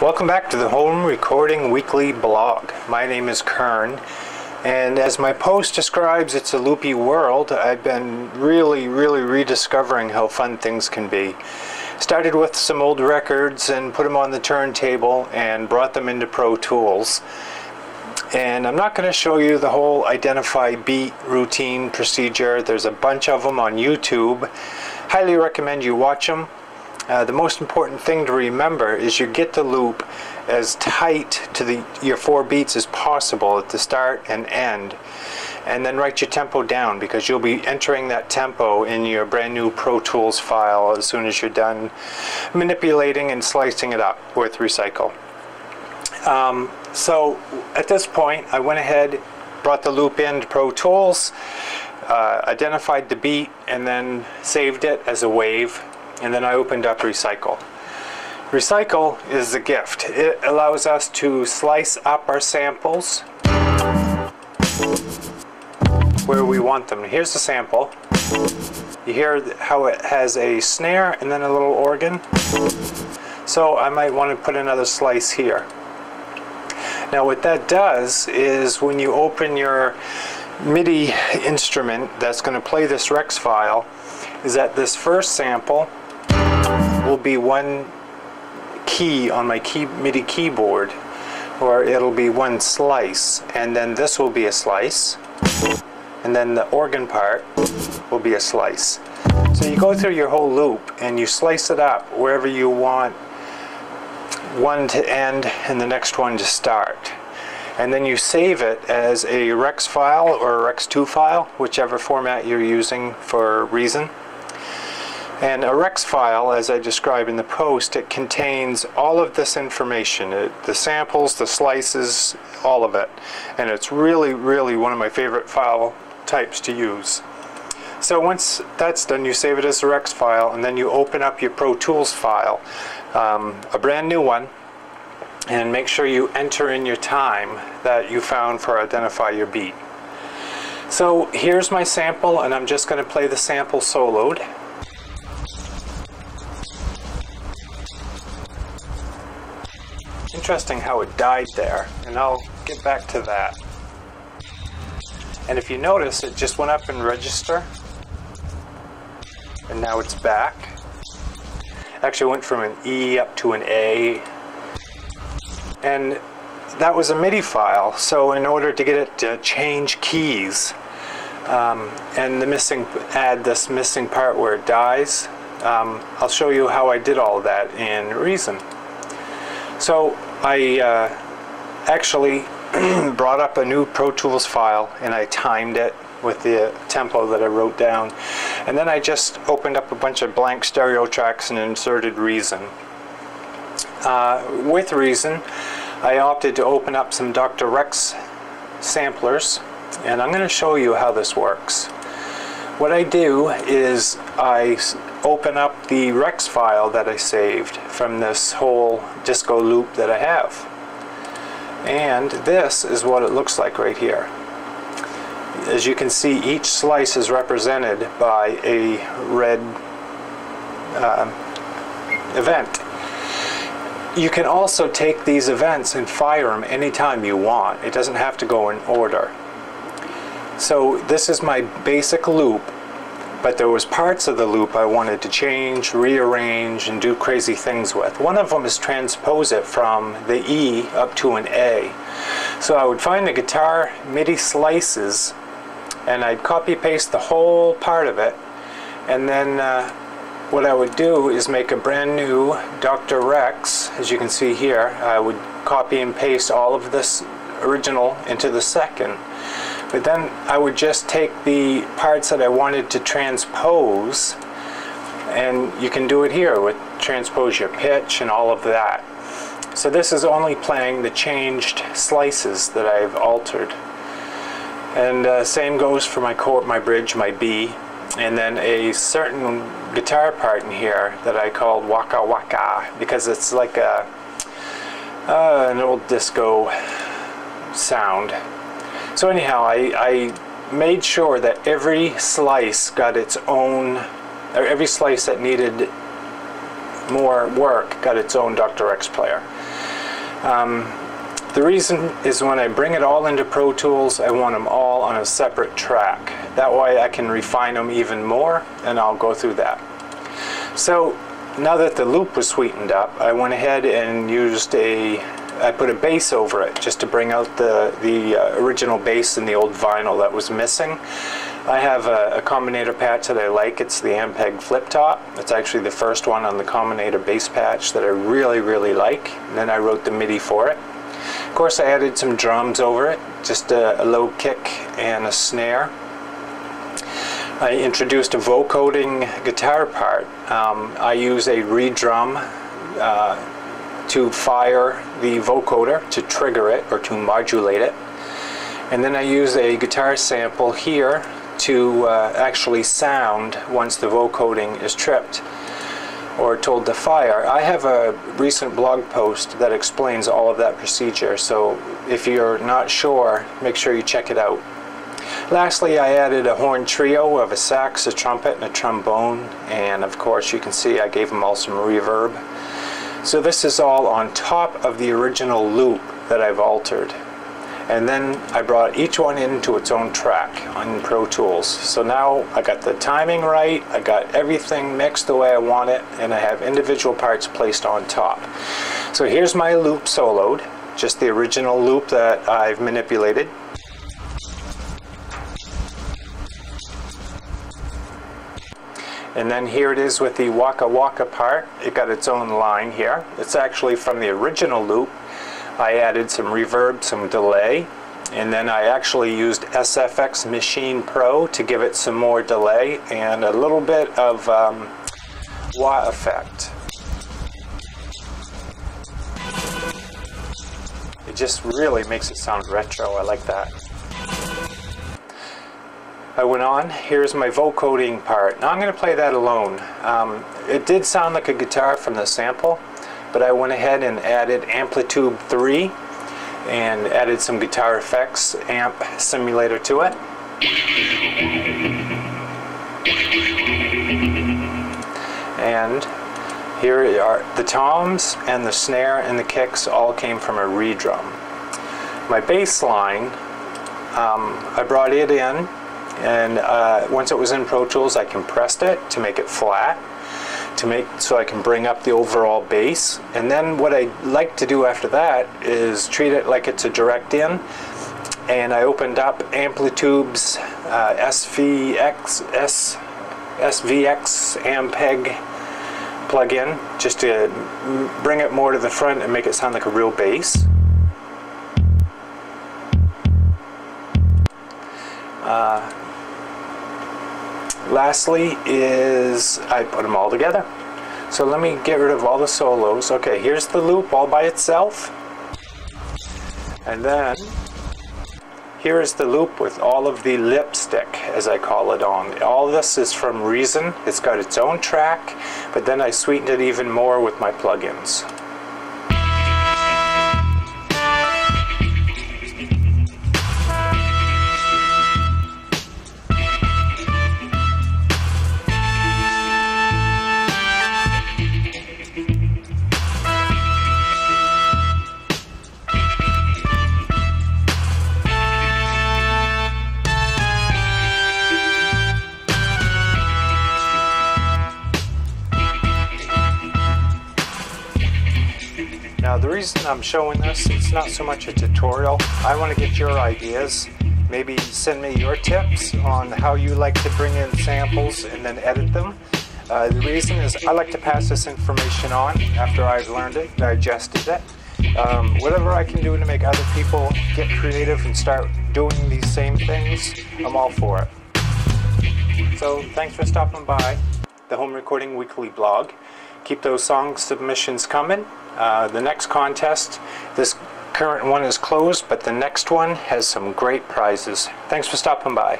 Welcome back to the Home Recording Weekly blog. My name is Kern, and as my post describes, it's a loopy world. I've been really rediscovering how fun things can be. Started with some old records and put them on the turntable and brought them into Pro Tools. And I'm not going to show you the whole identify beat routine procedure. There's a bunch of them on YouTube. Highly recommend you watch them. The most important thing to remember is you get the loop as tight to your 4 beats as possible at the start and end, and then write your tempo down, because you'll be entering that tempo in your brand new Pro Tools file as soon as you're done manipulating and slicing it up with Recycle. So at this point I went ahead, brought the loop into Pro Tools, identified the beat, and then saved it as a wave. And then I opened up Recycle. Recycle is a gift. It allows us to slice up our samples where we want them. Here's the sample. You hear how it has a snare and then a little organ. So I might want to put another slice here. Now what that does is when you open your MIDI instrument that's going to play this Rex file, is that this first sample will be one key on my MIDI keyboard, or it'll be one slice, and then this will be a slice, and then the organ part will be a slice. So you go through your whole loop and you slice it up wherever you want one to end and the next one to start. And then you save it as a Rex file or a Rex2 file, whichever format you're using for Reason. And a Rex file, as I describe in the post, it contains all of this information, the samples, the slices, all of it. And it's really one of my favorite file types to use. So once that's done, you save it as a Rex file, and then you open up your Pro Tools file, a brand new one, and make sure you enter in your time that you found for identify your beat. So here's my sample, and I'm just going to play the sample soloed. Interesting how it died there, and I'll get back to that. And if you notice, it just went up in register, and now it's back. Actually went from an E up to an A, and that was a MIDI file. So in order to get it to change keys and add this missing part where it dies, I'll show you how I did all of that in Reason. So I actually brought up a new Pro Tools file and I timed it with the tempo that I wrote down, and then I just opened up a bunch of blank stereo tracks and inserted Reason. With Reason, I opted to open up some Dr. Rex samplers, and I'm going to show you how this works. What I do is I open up the Rex file that I saved from this whole disco loop that I have. And this is what it looks like right here. As you can see, each slice is represented by a red event. You can also take these events and fire them anytime you want. It doesn't have to go in order. So this is my basic loop, but there was parts of the loop I wanted to change, rearrange, and do crazy things with. One of them is transpose it from the E up to an A. So I would find the guitar MIDI slices, and I'd copy paste the whole part of it, and then what I would do is make a brand new Dr. Rex. As you can see here, I would copy and paste all of this original into the second. But then I would just take the parts that I wanted to transpose, and you can do it here with transpose your pitch and all of that. So this is only playing the changed slices that I've altered. And same goes for my chord, my bridge, my B, and then a certain guitar part in here that I called Waka Waka, because it's like an old disco sound. So anyhow, I made sure that every slice got its own, or every slice that needed more work got its own Dr. Rex player. The reason is when I bring it all into Pro Tools, I want them all on a separate track. That way I can refine them even more, and I'll go through that. So now that the loop was sweetened up, I went ahead and I put a bass over it just to bring out the original bass in the old vinyl that was missing. I have a Combinator patch that I like. It's the Ampeg Flip Top. It's actually the first one on the Combinator bass patch that I really, really like. And then I wrote the MIDI for it. Of course, I added some drums over it, just a low kick and a snare. I introduced a vocoding guitar part. I use a redrum to fire the vocoder to trigger it or to modulate it. And then I use a guitar sample here to actually sound once the vocoding is tripped or told to fire. I have a recent blog post that explains all of that procedure, so if you're not sure, make sure you check it out. Lastly, I added a horn trio of a sax, a trumpet, and a trombone, and of course you can see I gave them all some reverb. So this is all on top of the original loop that I've altered. And then I brought each one into its own track on Pro Tools. So now I got the timing right, I got everything mixed the way I want it, and I have individual parts placed on top. So here's my loop soloed, just the original loop that I've manipulated. And then here it is with the Waka Waka part. It got its own line here. It's actually from the original loop. I added some reverb, some delay, and then I actually used SFX Machine Pro to give it some more delay and a little bit of wah effect. It just really makes it sound retro. I like that. I went on, here's my vocoding part. Now I'm going to play that alone. It did sound like a guitar from the sample, but I went ahead and added Amplitude 3 and added some guitar effects amp simulator to it. And here are the toms and the snare and the kicks all came from a redrum. My bass line, I brought it in, and once it was in Pro Tools I compressed it to make it flat, so I can bring up the overall bass. And then what I like to do after that is treat it like it's a direct in, and I opened up Amplitude's SVX Ampeg plug-in just to bring it more to the front and make it sound like a real bass. Lastly is I put them all together. So let me get rid of all the solos. Okay, here's the loop all by itself. And then here is the loop with all of the lipstick, as I call it, on. All this is from Reason. It's got its own track, but then I sweetened it even more with my plugins. Now the reason I'm showing this, it's not so much a tutorial. I want to get your ideas. Maybe send me your tips on how you like to bring in samples and then edit them. The reason is I like to pass this information on after I've learned it, digested it. Whatever I can do to make other people get creative and start doing these same things, I'm all for it. So thanks for stopping by the Home Recording Weekly blog. Keep those song submissions coming. The next contest, this current one is closed, but the next one has some great prizes. Thanks for stopping by.